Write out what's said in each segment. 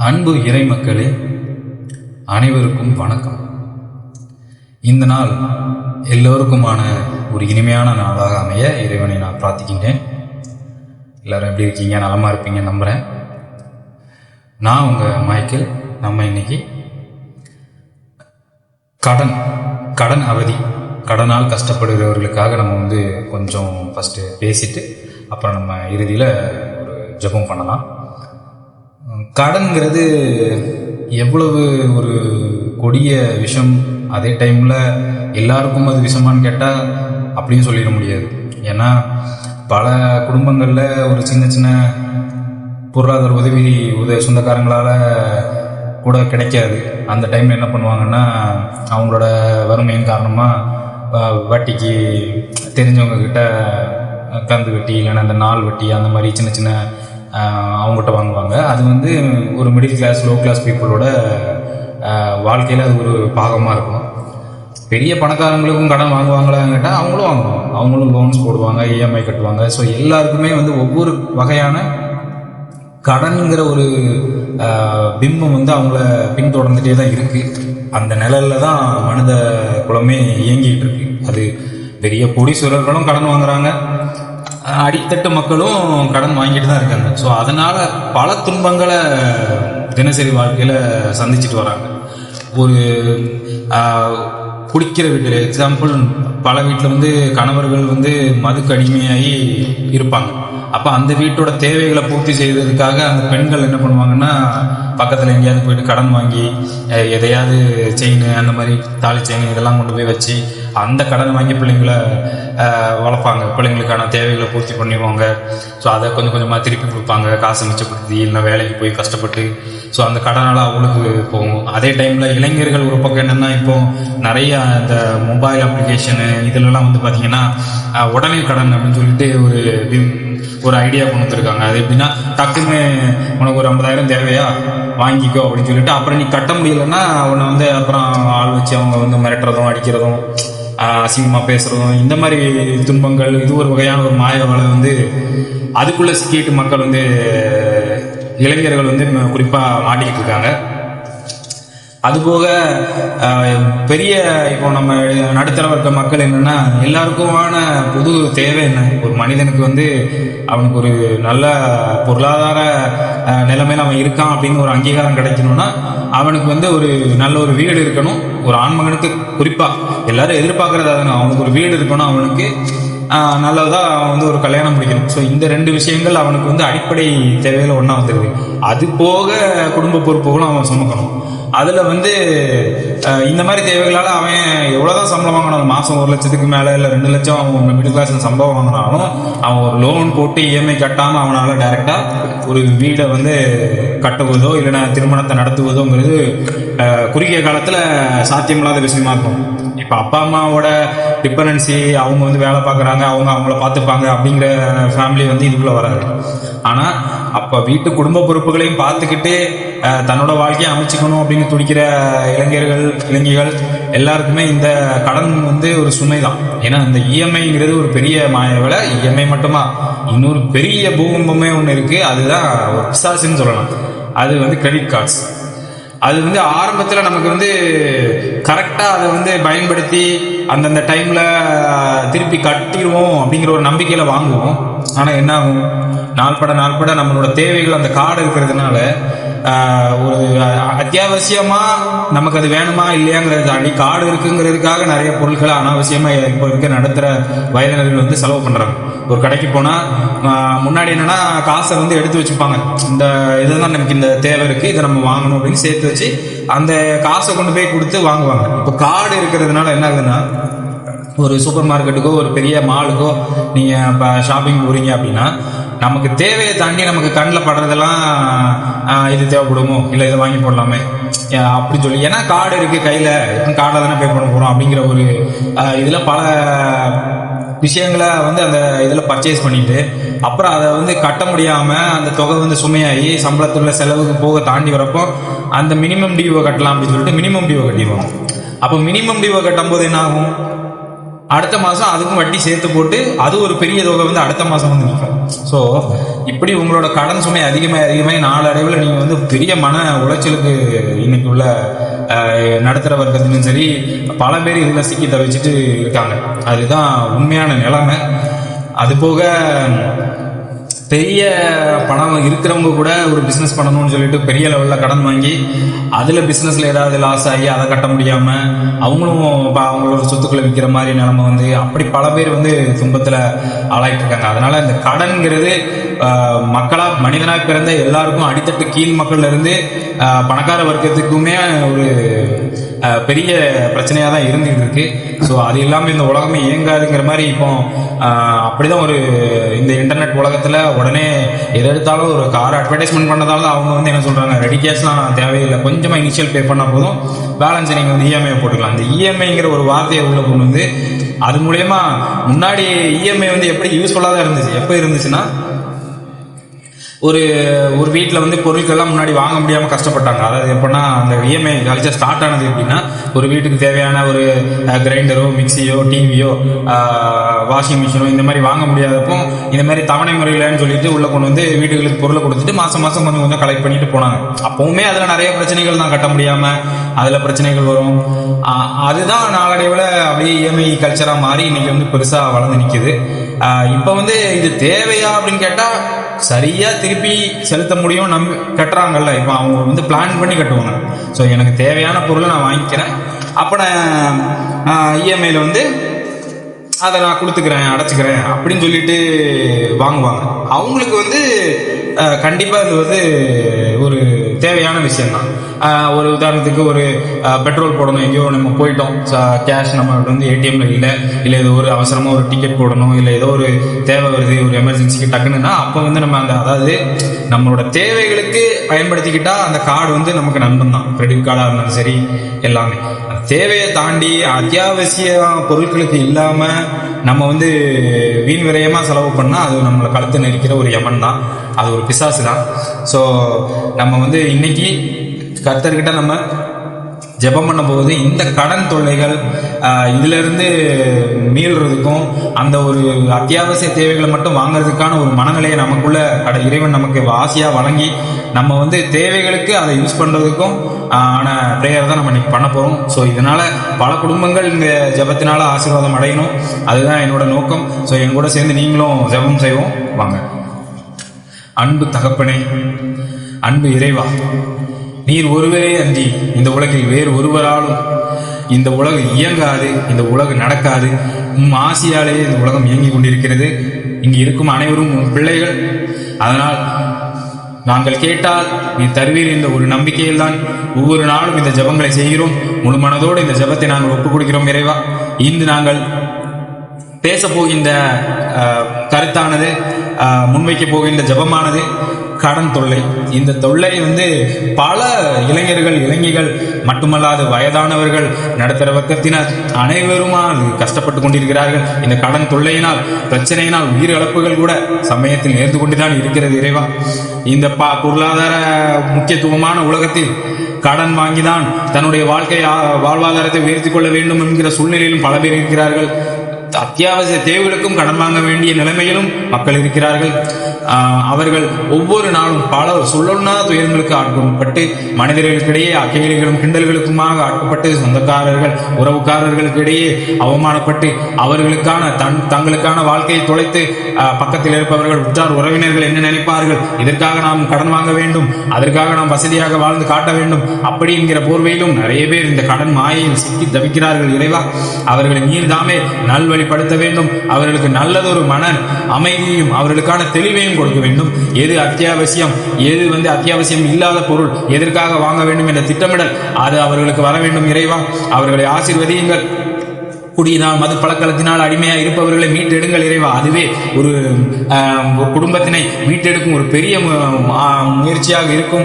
அன்பு இறை மக்களே, அனைவருக்கும் வணக்கம். இந்த நாள் எல்லோருக்குமான ஒரு இனிமையான நாளாக அமைய இறைவனை நான் பிரார்த்திக்கின்றேன். எல்லோரும் எப்படி இருக்கீங்க? நலமாக இருப்பீங்க நம்புகிறேன். நான் உங்கள் மைக்கேல். நம்ம இன்னைக்கு கடன் அவதி, கடனால் கஷ்டப்படுகிறவர்களுக்காக நம்ம கொஞ்சம் ஃபஸ்ட்டு பேசிட்டு அப்புறம் நம்ம இறுதியில் ஒரு ஜெபம் பண்ணலாம். கடன்கிறது எவ்வளவு ஒரு கொடிய விஷம், அதே டைமில் எல்லாருக்கும் அது விஷமானு கேட்டால் அப்படின்னு சொல்லிட முடியாது. ஏன்னா பல குடும்பங்களில் ஒரு சின்ன சின்ன பொருளாதார உதவி சொந்தக்காரங்களால் கூட கிடைக்காது. அந்த டைமில் என்ன பண்ணுவாங்கன்னா, அவங்களோட வறுமையின் காரணமாக வட்டிக்கு தெரிஞ்சவங்க கிட்ட கந்து வட்டி இல்லைன்னா அந்த நாள் வட்டி அந்த மாதிரி சின்ன சின்ன அவங்ககிட்ட வாங்குவாங்க. அது ஒரு மிடில் கிளாஸ் லோ கிளாஸ் பீப்புளோட வாழ்க்கையில் அது ஒரு பாகமாக இருக்கும். பெரிய பணக்காரங்களுக்கும் கடன் வாங்குவாங்களான்னு கேட்டால் அவங்களும் வாங்குவாங்க. அவங்களும் லோன்ஸ் போடுவாங்க, இஎம்ஐ கட்டுவாங்க. ஸோ எல்லாருக்குமே ஒவ்வொரு வகையான கடன்கிற ஒரு பிம்பம் அவங்கள பின்தொடர்ந்துட்டே தான் இருக்குது. அந்த நிழலில் தான் மனித குலமே இயங்கிட்டு இருக்கு. அது பெரிய கோடீஸ்வரர்களும் கடன் வாங்குறாங்க, அடித்தட்டு மக்களும் கடன் வாங்கிட்டு தான் இருக்காங்க. ஸோ அதனால் பல துன்பங்களை தினசரி வாழ்க்கையில் சந்திச்சுட்டு வராங்க. ஒரு குடிக்கிற வீட்டில் எக்ஸாம்பிள், பல வீட்டில் கணவர்கள் மதுக்கு அடிமையாகி இருப்பாங்க. அப்போ அந்த வீட்டோட தேவைகளை பூர்த்தி செய்வதற்காக அந்த பெண்கள் என்ன பண்ணுவாங்கன்னா, பக்கத்தில் எங்கேயாவது போயிட்டு கடன் வாங்கி எதையாவது செயின், அந்த மாதிரி தாலி செயின் இதெல்லாம் கொண்டு போய் வச்சு அந்த கடனை வாங்கி பிள்ளைங்களை வளர்ப்பாங்க. பிள்ளைங்களுக்கான தேவைகளை பூர்த்தி பண்ணிடுவாங்க. ஸோ அதை கொஞ்சம் கொஞ்சமாக திருப்பி கொடுப்பாங்க, காசு மிச்சப்படுத்தி, இல்லை வேலைக்கு போய் கஷ்டப்பட்டு. ஸோ அந்த கடனால் அவங்களுக்கு போகும். அதே டைமில் இளைஞர்கள் ஒரு பக்கம் என்னென்னா, இப்போ நிறைய இந்த மொபைல் அப்ளிகேஷனு இதிலெல்லாம் பார்த்தீங்கன்னா உடனே கடன் அப்படின்னு சொல்லிட்டு ஒரு ஐடியா கொண்டு வந்துருக்காங்க. அது எப்படின்னா, டக்குன்னு உனக்கு ஒரு 50,000 தேவையா வாங்கிக்கோ அப்படின்னு சொல்லிட்டு, அப்புறம் நீ கட்ட முடியலன்னா உன்னை அப்புறம் ஆள் வச்சு அவங்க மிரட்டுறதும் அடிக்கிறதும் அசிங்கமாக பேசுகிறதும், இந்த மாதிரி துன்பங்கள். இது ஒரு வகையான ஒரு மாய வலை அதுக்குள்ளே சிக்கிட்டு மக்கள் இளைஞர்கள் குறிப்பாக மாட்டிக்கிட்டு இருக்காங்க. அதுபோக பெரிய இப்போ நம்ம நடுத்தர வர்க்க மக்கள் என்னென்னா, எல்லாருக்குமான பொது தேவை என்ன? ஒரு மனிதனுக்கு அவனுக்கு ஒரு நல்ல பொருளாதார நிலைமையில் அவன் இருக்கான் அப்படின்னு ஒரு அங்கீகாரம் கிடைக்கணும்னா, அவனுக்கு ஒரு நல்ல ஒரு வீடு இருக்கணும். ஒரு ஆண்மகனுக்கு குறிப்பாக எல்லாரும் எதிர்பார்க்கறது அதுங்க, அவனுக்கு ஒரு வீடு இருக்கணும், அவனுக்கு நல்லதாக அவன் ஒரு கல்யாணம் முடிக்கணும். ஸோ இந்த 2 விஷயங்கள் அவனுக்கு அடிப்படை தேவைகள் ஒன்றா வந்துடுது. அது போக குடும்ப பொறுப்புகளும் அவன் சுமக்கணும். அதில் இந்த மாதிரி தேவைகளால் அவன் எவ்வளோதான் சம்பளம் வாங்கினாலும், மாதம் 1 லட்சத்துக்கு மேலே இல்லை 2 லட்சம் அவன் மிடில் கிளாஸ் சம்பளம் வாங்கினாலும், அவன் ஒரு லோன் போட்டு இஎம்ஐ கட்டாமல் அவனால் டைரெக்டாக ஒரு வீடை கட்டுவதோ இல்லைன்னா திருமணத்தை நடத்துவதோங்கிறது குறுகிய காலத்தில் சாத்தியமில்லாத விஷயமா இருக்கும். இப்போ அப்பா அம்மாவோட டிபெண்டன்சி, அவங்க வேலை பார்க்குறாங்க, அவங்கள பார்த்துப்பாங்க அப்படிங்கிற ஃபேமிலி இதுக்குள்ளே வராது. ஆனால் அப்போ வீட்டு குடும்ப பொறுப்புகளையும் பார்த்துக்கிட்டு தன்னோட வாழ்க்கையை அமைச்சிக்கணும் அப்படின்னு துடிக்கிற இளைஞர்கள் எல்லாருக்குமே இந்த கடன் ஒரு சுமை தான். ஏன்னா இந்த இஎம்ஐங்கிறது ஒரு பெரிய மாயவலை. இஎம்ஐ மட்டுமா, இன்னொரு பெரிய பூகம்பமே ஒன்று இருக்குது. அதுதான் ஒரு பிசாசுன்னு சொல்லலாம். அது கிரெடிட் கார்ட்ஸ். அது ஆரம்பத்தில் நமக்கு கரெக்டாக அதை பயன்படுத்தி அந்தந்த டைமில் திருப்பி கட்டிடுவோம் அப்படிங்கிற ஒரு நம்பிக்கையில் வாங்குவோம். ஆனால் என்ன ஆகும், நாள்பட நம்மளோட தேவைகள் அந்த கார்டு இருக்கிறதுனால ஒரு அத்தியாவசியமாக நமக்கு அது வேணுமா இல்லையாங்கிறத தாண்டி கார்டு இருக்குங்கிறதுக்காக நிறைய பொருட்களை அனாவசியமாக இப்போ இருக்க நடுத்தர வயதினர்கள் செலவு பண்ணுறாங்க. ஒரு கடைக்கு போனால் முன்னாடி என்னென்னா காசை எடுத்து வச்சுப்பாங்க. இந்த இதுதான் நமக்கு இந்த தேவை இருக்குது, இதை நம்ம வாங்கணும் அப்படின்னு சேர்த்து வச்சு அந்த காசை கொண்டு போய் கொடுத்து வாங்குவாங்க. இப்போ கார்டு இருக்கிறதுனால என்ன ஆகுதுன்னா, ஒரு சூப்பர் மார்க்கெட்டுக்கோ ஒரு பெரிய மாலுக்கோ நீங்கள் இப்போ ஷாப்பிங் போகிறீங்க அப்படின்னா, நமக்கு தேவையை தாண்டி நமக்கு கண்ணில் படுறதெல்லாம் இது தேவைப்படுமோ, இல்லை இதை வாங்கி போடலாமே அப்படின்னு சொல்லி, ஏன்னா கார்டு இருக்குது கையில், கார்டில் தானே பே பண்ண போகிறோம் அப்படிங்கிற ஒரு இதில் பல விஷயங்களை அந்த இதில் பர்ச்சேஸ் பண்ணிட்டு அப்புறம் அதை கட்ட முடியாமல் அந்த தொகை சுமையாகி சம்பளத்துள்ள செலவுக்கு போக தாண்டி வரப்போ அந்த மினிமம் டியூவை கட்டலாம் அப்படின்னு சொல்லிட்டு மினிமம் டியூவை கட்டிடுவோம். அப்போ மினிமம் டியூவை கட்டும் போது என்ன ஆகும், அடுத்த மாதம் அதுக்கும் வட்டி சேர்த்து போட்டு அது ஒரு பெரிய தொகை வந்து அடுத்த மாதம் வந்து நிற்கும். ஸோ இப்படி உங்களோட கடன் சுமை அதிகமாக நாளடைவில் நீங்கள் வந்து பெரிய மன உளைச்சலுக்கு இன்னைக்கு உள்ள நடுத்தர வர்க்கத்திலும் சரி பல பேர் இதில் சிக்கி தவிச்சிட்டு இருக்காங்க. அதுதான் உண்மையான நிலைமை. அது போக பெரிய பணம் இருக்கிறவங்க கூட ஒரு பிஸ்னஸ் பண்ணணும்னு சொல்லிட்டு பெரிய லெவலில் கடன் வாங்கி அதில் பிஸ்னஸில் ஏதாவது லாஸ் ஆகி அதை கட்ட முடியாமல் அவங்களும் அவங்களோட சொத்துக்களை விற்கிற மாதிரி நிலைமை வந்து அப்படி பல பேர் வந்து துன்பத்தில் ஆளாயிட்டு இருக்காங்க. அதனால இந்த கடன்கிறது மனிதனாக பிறந்த எல்லாருக்கும் அடித்தட்டு கீழ் மக்கள்ல இருந்து பணக்கார வர்க்கத்துக்குமே ஒரு பெரிய பிரச்சனையாக தான் இருந்துகிட்டு இருக்கு. ஸோ அது இல்லாமல் இந்த உலகமே இயங்காதுங்கிற மாதிரி இப்போ அப்படிதான் ஒரு இந்த இன்டர்நெட் உலகத்தில் உடனே எது எடுத்தாலும் ஒரு கார் அட்வர்டைஸ்மெண்ட் பண்ணதால அவங்க வந்து என்ன சொல்கிறாங்க, ரெடி கேஷ்லாம் தேவையில்லை, கொஞ்சமாக இனிஷியல் பே பண்ணால் போதும், பேலன்ஸ் நீங்கள் வந்து இஎம்ஐ போட்டுக்கலாம். அந்த இஎம்ஐங்கிற ஒரு வார்த்தையை உள்ள கொண்டு வந்து அது மூலயமா முன்னாடி இஎம்ஐ வந்து எப்படி யூஸ்ஃபுல்லாக தான் இருந்துச்சு. எப்போ இருந்துச்சுன்னா ஒரு வீட்டில் வந்து பொருட்கள்லாம் முன்னாடி வாங்க முடியாமல் கஷ்டப்பட்டாங்க. அதாவது எப்படின்னா அந்த இஎம்ஐ கல்ச்சர் ஸ்டார்ட் ஆனது எப்படின்னா ஒரு வீட்டுக்கு தேவையான ஒரு கிரைண்டரோ மிக்சியோ டிவியோ வாஷிங் மிஷினோ இந்த மாதிரி வாங்க முடியாதப்போ இந்த மாதிரி தவணை முறையிலன்னு சொல்லிட்டு உள்ள கொண்டு வந்து வீடுகளுக்கு பொருளை கொடுத்துட்டு மாதம் கொஞ்சம் கொஞ்சம் கலெக்ட் பண்ணிட்டு போனாங்க. அப்போவுமே அதில் நிறைய பிரச்சனைகள் தான், கட்ட முடியாமல் அதில் பிரச்சனைகள் வரும். அதுதான் நாளடைவில் அப்படியே இஎம்ஐ கல்ச்சராக மாறி இன்னைக்கு வந்து பெருசாக வளர்ந்து நிற்குது. இப்போ வந்து இது தேவையா அப்படின்னு கேட்டால் சரியா திருப்பி செலுத்த முடியும் கட்டுறாங்கல்ல. இப்போ அவங்க வந்து பிளான் பண்ணி கட்டுவாங்க. ஸோ எனக்கு தேவையான பொருளை நான் வாங்கிக்கிறேன், அப்போ நான் இஎம்ஐயில் வந்து அதை நான் கொடுத்துக்கிறேன் அடைச்சிக்கிறேன் அப்படின்னு சொல்லிட்டு வாங்குவாங்க. அவங்களுக்கு வந்து கண்டிப்பாக இது வந்து ஒரு தேவையான விஷயம்தான். ஒரு உதாரணத்துக்கு ஒரு பெட்ரோல் போடணும், எங்கேயோ நம்ம போயிட்டோம், கேஷ் நம்ம வந்து ஏடிஎம்ல இல்லை ஏதோ ஒரு அவசரமாக ஒரு டிக்கெட் போடணும், இல்லை ஏதோ ஒரு தேவை வருது ஒரு எமர்ஜென்சிக்கு டக்குனுன்னா அப்போ வந்து நம்ம அதாவது நம்மளோட தேவைகளுக்கு பயன்படுத்திக்கிட்டா அந்த கார்டு வந்து நமக்கு நண்பன் தான். கிரெடிட் கார்டாக இருந்தாலும் சரி எல்லாமே. தேவையை தாண்டி அத்தியாவசிய பொருட்களுக்கு இல்லாமல் நம்ம வந்து வீண் விரயமாக செலவு பண்ணால் அது நம்மளை கழுத்து நெரிக்கிற ஒரு யமன் தான், அது ஒரு பிசாசு தான். ஸோ நம்ம வந்து இன்னைக்கு கர்த்தர்கிட்ட நம்ம ஜெபம் பண்ண போகுது இந்த கடன் தொல்லைகள் இதிலிருந்து மீள்றதுக்கும் அந்த ஒரு அத்தியாவசிய தேவைகளை மட்டும் வாங்குறதுக்கான ஒரு மனநிலையை நமக்குள்ள இறைவன் நமக்கு ஆசையாக வழங்கி நம்ம வந்து தேவைகளுக்கு அதை யூஸ் பண்ணுறதுக்கும் ஆன ப்ரேயர் தான் நம்ம இன்னைக்கு பண்ண போகிறோம். ஸோ இதனால் பல குடும்பங்கள் இந்த ஜெபத்தினால ஆசீர்வாதம் அடையணும், அதுதான் என்னோட நோக்கம். ஸோ என் கூட சேர்ந்து நீங்களும் ஜெபம் செய்வோம் வாங்க. அன்பு தகப்பனே, அன்பு இறைவா, நீர் ஒருவரே அன்றி இந்த உலகில் வேறு ஒருவராலும் இந்த உலகம் இயங்காது, இந்த உலகம் நடக்காது. ஆசையாலேயே இந்த உலகம் இயங்கி கொண்டிருக்கிறது. இங்கு இருக்கும் அனைவரும் உன் பிள்ளைகள். அதனால் நாங்கள் கேட்டால் நீ தருவீர் என்ற ஒரு நம்பிக்கையில் தான் ஒவ்வொரு நாளும் இந்த ஜெபங்களை செய்கிறோம். முழு மனதோடு இந்த ஜெபத்தை நாங்கள் ஒப்புக் கொடுக்கிறோம் இறைவா. இன்று நாங்கள் பேச போகின்ற கருத்தானது, முன்வைக்க போகின்ற ஜெபமானது கடன் தொல்லை. இந்த தொல்லை வந்து பல இளைஞர்கள் மட்டுமல்லாது வயதானவர்கள் நடுத்தர வர்க்கத்தினர் அனைவருமா கஷ்டப்பட்டு கொண்டிருக்கிறார்கள். இந்த கடன் தொல்லையினால் பிரச்சனையினால் உயிரிழப்புகள் கூட சமயத்தில் நேர்ந்து கொண்டுதான் இருக்கிறது இறைவா. இந்த பொருளாதார முக்கியத்துவமான உலகத்தில் கடன் வாங்கிதான் தன்னுடைய வாழ்வாதாரத்தை உயர்த்தி கொள்ள வேண்டும் என்கிற சூழ்நிலையிலும் பல பேர் இருக்கிறார்கள். அத்தியாவசிய தேவைகளுக்கும் கடன் வாங்க வேண்டிய நிலைமையிலும் மக்கள் இருக்கிறார்கள். அவர்கள் ஒவ்வொரு நாளும் பல சொல்லொன்னா துயரங்களுக்கு ஆட்கொள்ளப்பட்டு மனிதர்களுக்கிடையே அக்கைகளும் கிண்டல்களுக்குமாக ஆட்கப்பட்டு சொந்தக்காரர்கள் உறவுக்காரர்களுக்கிடையே அவமானப்பட்டு அவர்களுக்கான தங்களுக்கான வாழ்க்கையை தொலைத்து பக்கத்தில் இருப்பவர்கள் உற்றார் உறவினர்கள் என்ன நினைப்பார்கள், இதற்காக நாம் கடன் வாங்க வேண்டும், அதற்காக நாம் வசதியாக வாழ்ந்து காட்ட வேண்டும் அப்படி என்கிற போர்வையிலும் நிறைய பேர் இந்த கடன் மாயையில் சிக்கி தவிக்கிறார்கள் இறைவா. அவர்களை நீர் தாமே நல்வழிப்படுத்த வேண்டும். அவர்களுக்கு நல்லதொரு மன அமைதியும் அவர்களுக்கான தெளிவையும் கொடுக்க வேண்டும். எது அத்தியாவசியம், எது வந்து அத்தியாவசியம் இல்லாத பொருள், எதற்காக வாங்க வேண்டும் என்ற திட்டமிடல் அது அவர்களுக்கு வர வேண்டும் இறைவா. அவர்களை ஆசீர்வதியுங்கள். குடியினால் மது பழக்கத்தினால் அடிமையாக இருப்பவர்களை மீட்டெடுங்கள் இறைவா. அதுவே ஒரு குடும்பத்தினை மீட்டெடுக்கும் ஒரு பெரிய முயற்சியாக இருக்கும்.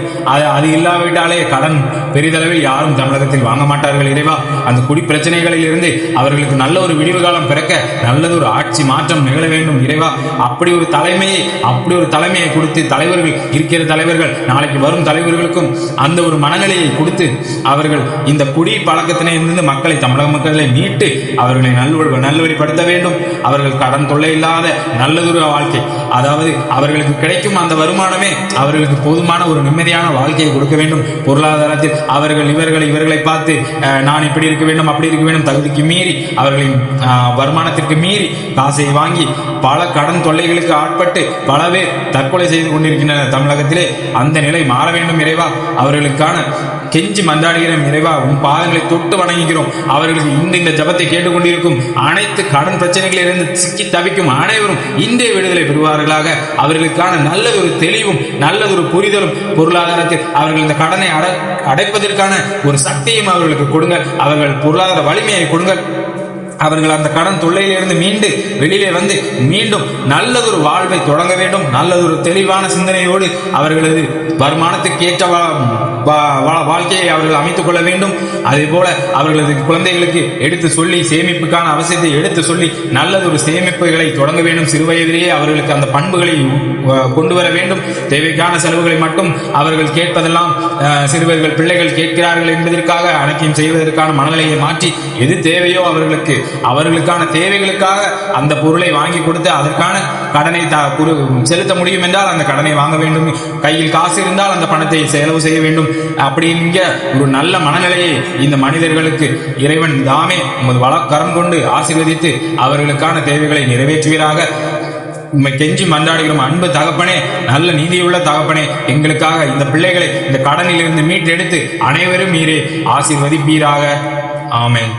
அது இல்லாவிட்டாலே கடன் பெரிதளவில் யாரும் தமிழகத்தில் வாங்க மாட்டார்கள் இறைவா. அந்த குடி பிரச்சனைகளில் இருந்து அவர்களுக்கு நல்ல ஒரு விடிவு காலம் பிறக்க நல்லது ஒரு ஆட்சி மாற்றம் நிகழ வேண்டும் இறைவா. அப்படி ஒரு தலைமையை கொடுத்து தலைவர்கள் நாளைக்கு வரும் தலைவர்களுக்கும் அந்த ஒரு மனநிலையை கொடுத்து அவர்கள் இந்த குடி பழக்கத்தினை இருந்து தமிழக மக்களை மீட்டு அவர்களை நல்வழிப்படுத்த வேண்டும். அவர்கள் கடன் தொல்லை இல்லாத நல்லதொரு வாழ்க்கை, அதாவது அவர்களுக்கு கிடைக்கும் அந்த வருமானமே அவர்களுக்கு போதுமான ஒரு நிம்மதியான வாழ்க்கையை கொடுக்க வேண்டும். பொருளாதாரத்தில் அவர்கள் இவர்களை பார்த்து நான் இப்படி இருக்க வேண்டும், அப்படி இருக்க வேண்டும், தகுதிக்கு மீறி அவர்களின் வருமானத்திற்கு மீறி காசை வாங்கி பல கடன் தொல்லைகளுக்கு ஆட்பட்டு பல பேர் தற்கொலை செய்து கொண்டிருக்கின்றனர் தமிழகத்திலே. அந்த நிலை மாற வேண்டும் இறைவா. அவர்களுக்கான கெஞ்சி மன்றாடுகிறோம் இறைவா. உன் பாதங்களை தொட்டு வணங்குகிறோம். அவர்களுக்கு இந்த ஜபத்தை கேட்டுக்கொண்டிருக்கும் அனைத்து கடன் பிரச்சனைகளிலிருந்து சிக்கி தவிக்கும் அனைவரும் இன்றைய விடுதலை பெறுவார்களாக. அவர்களுக்கான நல்லதொரு தெளிவும் நல்லதொரு புரிதலும், பொருளாதாரத்தில் அவர்கள் இந்த கடனை அடைப்பதற்கான ஒரு சக்தியும் அவர்களுக்கு கொடுங்கள். அவர்கள் பொருளாதார வலிமையை கொடுங்கள். அவர்கள் அந்த கடன் தொல்லையிலிருந்து மீண்டு வெளியிலே வந்து மீண்டும் நல்லதொரு வாழ்வை தொடங்க வேண்டும். நல்லதொரு தெளிவான சிந்தனையோடு அவர்களது வருமானத்துக்கு ஏற்ற வாழ்க்கையை அவர்கள் அமைத்துக் கொள்ள வேண்டும். அதே போல அவர்களது குழந்தைகளுக்கு எடுத்து சொல்லி சேமிப்புக்கான அவசியத்தை எடுத்து சொல்லி நல்லதொரு சேமிப்புகளை தொடங்க வேண்டும். சிறு வயதிலேயே அவர்களுக்கு அந்த பண்புகளை கொண்டு வர வேண்டும். தேவைக்கான செலவுகளை மட்டும் அவர்கள் கேட்பதெல்லாம் சிறுவர்கள் பிள்ளைகள் கேட்கிறார்கள் என்பதற்காக அனைத்தையும் செய்வதற்கான மனநிலையை மாற்றி எது தேவையோ அவர்களுக்கான தேவைகளுக்காக அந்த பொருளை வாங்கி கொடுத்து அதற்கான கடனை செலுத்த முடியும் என்றால் அந்த கடனை வாங்க வேண்டும். கையில் காசு இருந்தால் அந்த பணத்தை செலவு செய்ய வேண்டும். அப்படிங்கிற ஒரு நல்ல மனநிலையை இந்த மனிதர்களுக்கு இறைவன் தாமே உமது வழக்கரம் கொண்டு ஆசீர்வதித்து அவர்களுக்கான தேவைகளை நிறைவேற்றுவீராக. உண்மை கெஞ்சி மன்றாடுகிறோம் அன்பு தகப்பனே, நல்ல நீதியுள்ள தகப்பனே, எங்களுக்காக இந்த பிள்ளைகளை இந்த கடனில் இருந்து மீட்டெடுத்து அனைவரும் நீரே ஆசீர்வதிப்பீராக. ஆமென்.